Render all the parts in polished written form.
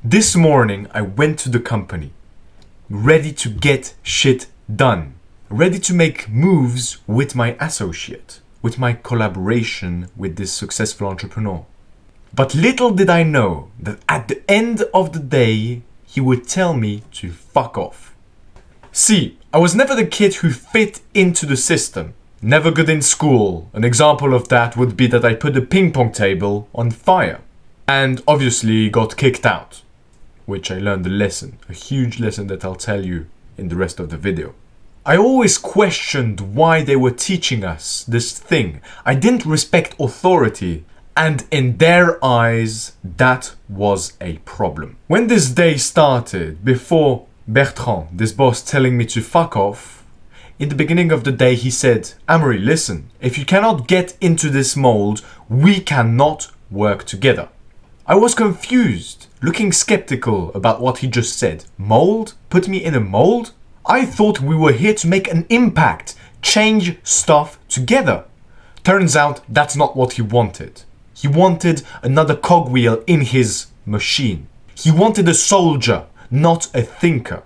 This morning I went to the company, ready to get shit done, ready to make moves with my associate, with my collaboration with this successful entrepreneur. But little did I know that at the end of the day, he would tell me to fuck off. See, I was never the kid who fit into the system. Never good in school. An example of that would be that I put a ping pong table on fire. And obviously got kicked out. Which I learned a lesson. A huge lesson that I'll tell you in the rest of the video. I always questioned why they were teaching us this thing. I didn't respect authority. And in their eyes, that was a problem. When this day started, before Bertrand, this boss, telling me to fuck off, in the beginning of the day he said, Amory, listen, if you cannot get into this mold, we cannot work together. I was confused, looking skeptical about what he just said. Mold? Put me in a mold? I thought we were here to make an impact, change stuff together. Turns out that's not what he wanted. He wanted another cogwheel in his machine. He wanted a soldier, not a thinker.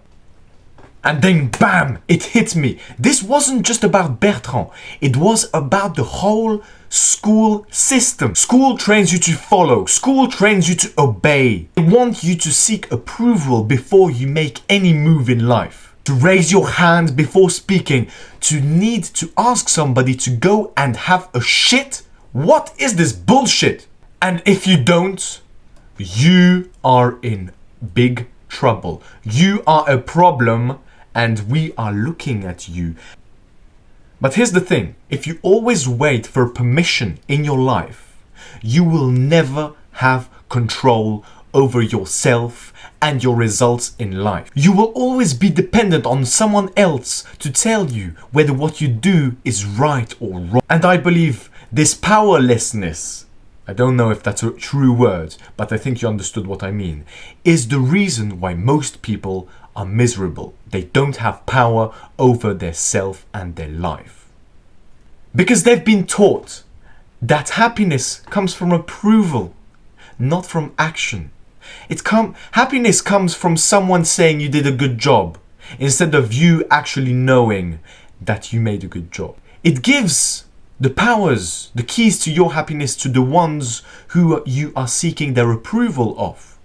And then bam, it hit me. This wasn't just about Bertrand. It was about the whole school system. School trains you to follow. School trains you to obey. They want you to seek approval before you make any move in life. To raise your hand before speaking. To need to ask somebody to go and have a shit. What is this bullshit? And if you don't, you are in big trouble. You are a problem and we are looking at you. But here's the thing. If you always wait for permission in your life, you will never have control over yourself and your results in life. You will always be dependent on someone else to tell you whether what you do is right or wrong. And I believe this powerlessness, I don't know if that's a true word, but I think you understood what I mean, is the reason why most people are miserable. They don't have power over their self and their life. Because they've been taught that happiness comes from approval, not from action. Happiness comes from someone saying you did a good job, instead of you actually knowing that you made a good job. It gives the powers, the keys to your happiness to the ones who you are seeking their approval of,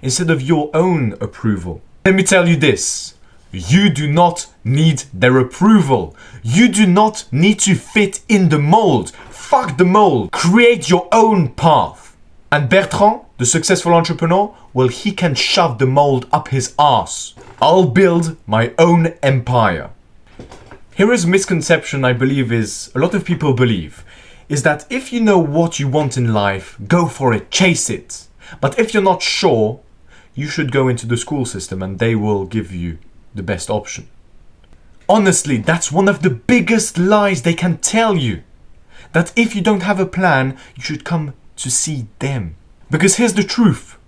instead of your own approval. Let me tell you this, you do not need their approval. You do not need to fit in the mold. Fuck the mold. Create your own path. And Bertrand, the successful entrepreneur, well, he can shove the mold up his ass. I'll build my own empire. Here is a misconception I believe a lot of people believe, is that if you know what you want in life, go for it, chase it. But if you're not sure, you should go into the school system and they will give you the best option. Honestly, that's one of the biggest lies they can tell you. That if you don't have a plan, you should come to see them. Because here's the truth.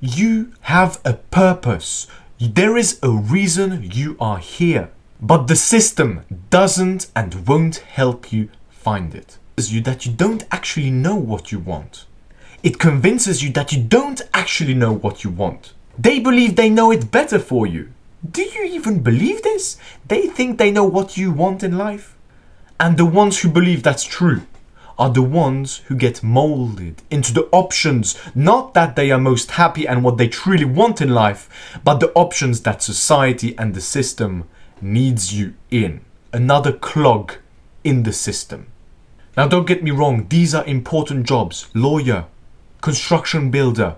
You have a purpose. There is a reason you are here. But the system doesn't and won't help you find it. It convinces you that you don't actually know what you want. It convinces you that you don't actually know what you want. They believe they know it better for you. Do you even believe this? They think they know what you want in life. And the ones who believe that's true are the ones who get molded into the options, not that they are most happy and what they truly want in life, but the options that society and the system needs you in. Another clog in the system. Now don't get me wrong, these are important jobs. Lawyer, construction builder,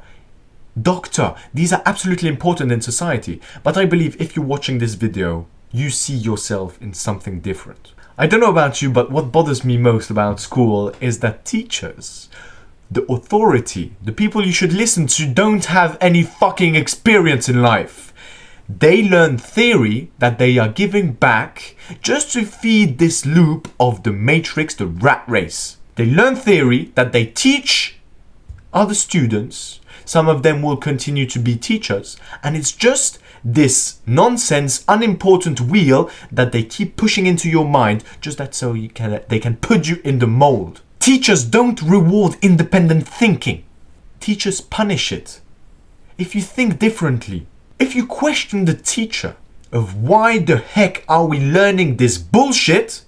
doctor. These are absolutely important in society. But I believe if you're watching this video, you see yourself in something different. I don't know about you, but what bothers me most about school is that teachers, the authority, the people you should listen to, don't have any fucking experience in life. They learn theory that they are giving back just to feed this loop of the matrix, the rat race. They learn theory that they teach other students. Some of them will continue to be teachers. And it's just this nonsense, unimportant wheel that they keep pushing into your mind just that so they can put you in the mold. Teachers don't reward independent thinking. Teachers punish it. if you think differently, if you question the teacher of why the heck are we learning this bullshit,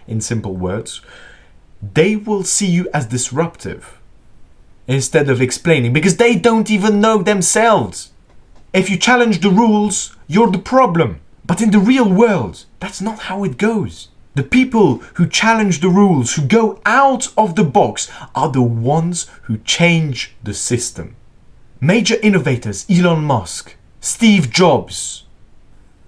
in simple words, they will see you as disruptive instead of explaining, because they don't even know themselves. If you challenge the rules, you're the problem. But in the real world, that's not how it goes. The people who challenge the rules, who go out of the box, are the ones who change the system. Major innovators, Elon Musk, Steve Jobs,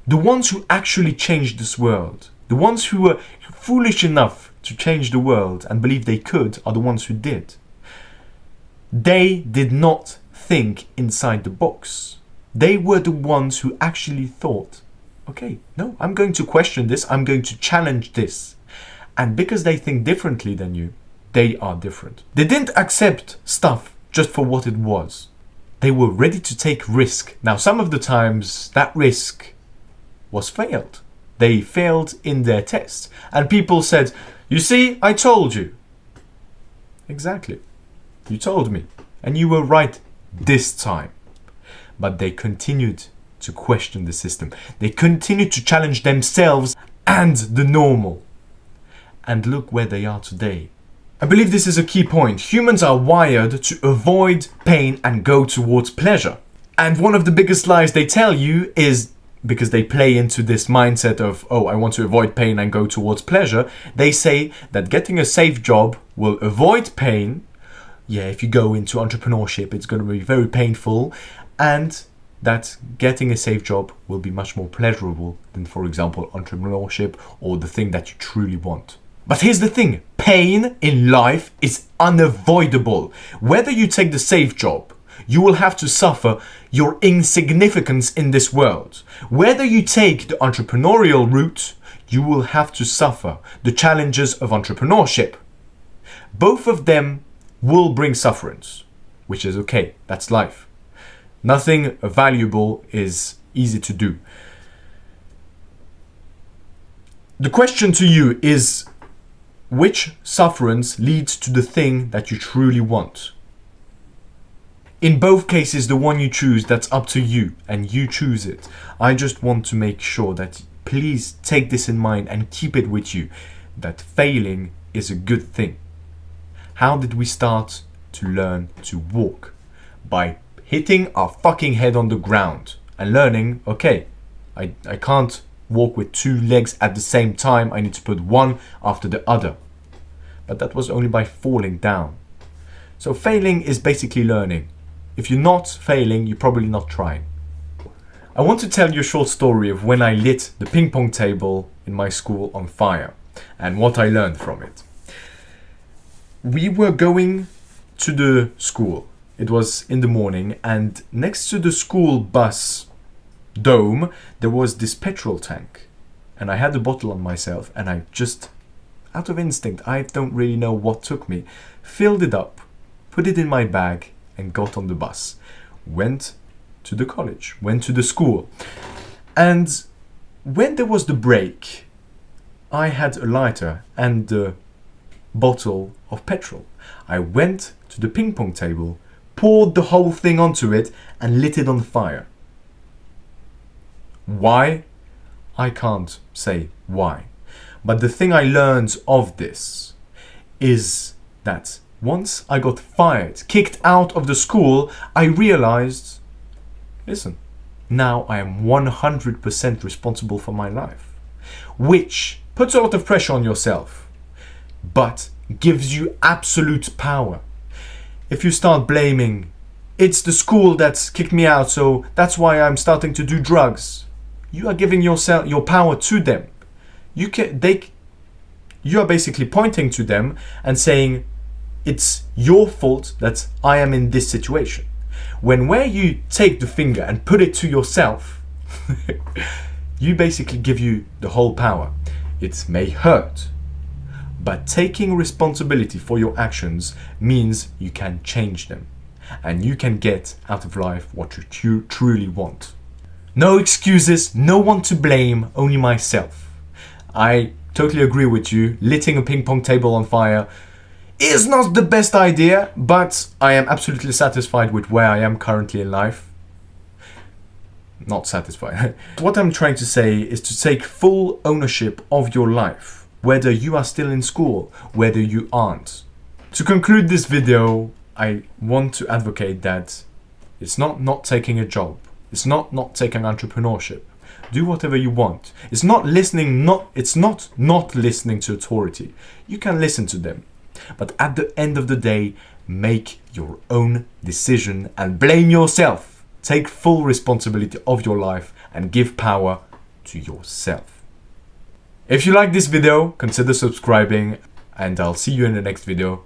the ones who actually changed this world, the ones who were foolish enough to change the world and believe they could, are the ones who did. They did not think inside the box. They were the ones who actually thought, okay, no, I'm going to question this, I'm going to challenge this. And because they think differently than you, they are different. They didn't accept stuff just for what it was. They were ready to take risk. Now, some of the times that risk was failed. They failed in their tests. And people said, you see, I told you. Exactly. You told me. And you were right this time. But they continued to question the system. They continued to challenge themselves and the normal. And look where they are today. I believe this is a key point. Humans are wired to avoid pain and go towards pleasure. And one of the biggest lies they tell you is, because they play into this mindset of, oh, I want to avoid pain and go towards pleasure, they say that getting a safe job will avoid pain. Yeah, if you go into entrepreneurship, it's going to be very painful. And that getting a safe job will be much more pleasurable than, for example, entrepreneurship or the thing that you truly want. But here's the thing, pain in life is unavoidable. Whether you take the safe job, you will have to suffer your insignificance in this world. Whether you take the entrepreneurial route, you will have to suffer the challenges of entrepreneurship. Both of them will bring sufferance, which is okay, that's life. Nothing valuable is easy to do. The question to you is, which sufferance leads to the thing that you truly want? In both cases, the one you choose, that's up to you and you choose it. I just want to make sure that please take this in mind and keep it with you, that failing is a good thing. How did we start to learn to walk? By hitting our fucking head on the ground and learning, okay, I can't walk with two legs at the same time. I need to put one after the other. But that was only by falling down. So failing is basically learning. If you're not failing, you're probably not trying. I want to tell you a short story of when I lit the ping pong table in my school on fire and what I learned from it. We were going to the school. It was in the morning, and next to the school bus dome, there was this petrol tank. And I had a bottle on myself, and I just, out of instinct, I don't really know what took me, filled it up, put it in my bag, and got on the bus. Went to the college, went to the school. And when there was the break, I had a lighter and a bottle of petrol. I went to the ping pong table, poured the whole thing onto it, and lit it on fire. Why? I can't say why. But the thing I learned of this is that once I got fired, kicked out of the school, I realized, listen, now I am 100% responsible for my life. Which puts a lot of pressure on yourself, but gives you absolute power. If you start blaming, it's the school that's kicked me out, so that's why I'm starting to do drugs. You are giving yourself your power to them. You are basically pointing to them and saying, it's your fault that I am in this situation. When where you take the finger and put it to yourself, you basically give you the whole power. It may hurt, but taking responsibility for your actions means you can change them and you can get out of life what you truly want. No excuses, no one to blame, only myself. I totally agree with you. Lighting a ping pong table on fire is not the best idea, but I am absolutely satisfied with where I am currently in life. Not satisfied. What I'm trying to say is to take full ownership of your life, whether you are still in school, whether you aren't. To conclude this video, I want to advocate that it's not taking a job. It's not taking entrepreneurship. Do whatever you want. It's not listening to authority. You can listen to them. But at the end of the day, make your own decision and blame yourself. Take full responsibility of your life and give power to yourself. If you like this video, consider subscribing and I'll see you in the next video.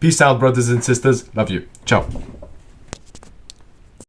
Peace out, brothers and sisters. Love you. Ciao.